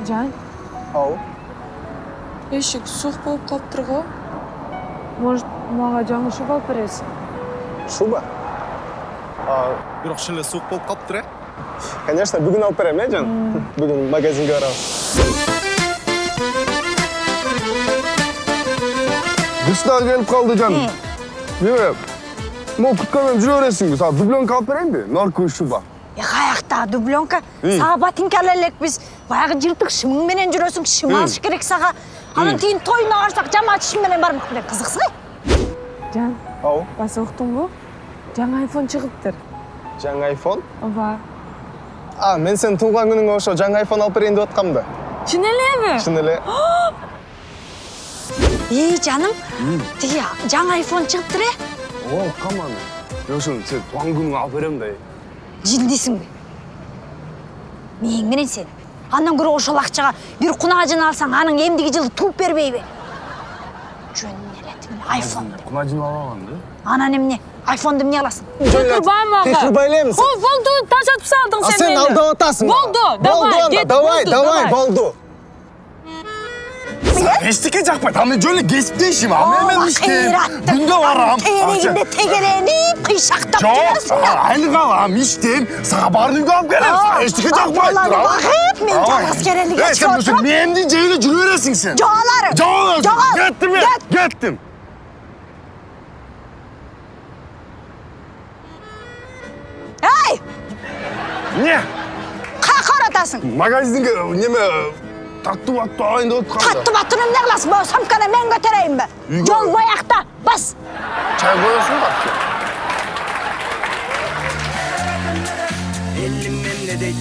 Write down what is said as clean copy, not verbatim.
Can, Ау. eşik soğuk bolup kaptır go. Может, mağa жаңы şuba alып beresiň? Шуба? Бирок шын эле суук болуп калыптыр, Конечно, бүгін алып берем, Жан? Бүгін магазинге барабыз. Кышта келип калды, Жан. Неме? Могу күткөнүп жүрө бересиңби? Сага дубленка алып берейинби? Норковый шуба. Каякта дубленка? Сага ботинка ала элекпиз. Баягы жыртык шымың менен жүрөсүң, шым алыш керек сага. Анан кийин тойуна барсак жамаат ишим менен бармак беле кызыксың. Can, Ау. basa uktun жаңы iPhone çıkıptır. Жаңа iPhone? Oba. Мен сен туылған күнүңө ошо жаңа iPhone алып берейин деп аткам да. Çin elemi? Чын эле. Жаным, тиги жаңы iPhone чыгыптыр э? О, каман. Ошону сен туган күнүңө алып берем да. Жилдисиңби? Мен менен сен. Андан көрө ошол акчага бир кунажын алсаң, анын эмдиги жылы тууп бербейби? Жөн эле iPhone. Кунажын алган да. Анан эмне? iPhone'ду эмне аласың? Kırbağım ağa. Кырбай элемисиң? Болду, тажатып салдың sen Сен meni. алдап атасың. Болду, давай, кет, Давай, болду. Эчтеке жакпайт. Аны жөн эле кесипте ишим. Эмен иштейм. Күндө барам. Терегинде тегеренип, кыйшактап жүрөсүң. Айлык алам, иштейм. Сага баарын үйгө алып келем. Сага эчтеке жакпайт. Багып, мен жалгыз керелиге Сен чыгып ошо отуруп. мемди жей эле жүрө бересиң сен. Жоголары. Жогол. Кеттим мен. Кеттим. Эй, Не? каяка баратасың? Магазинге неме таттуу алайын деп аткам да. Таттып аттын эмне кыласың? Бу самканы мен көтөрөйүнбү? Үйгө. Жол боякта, бас. Чай коесуң да. Elim emne deyt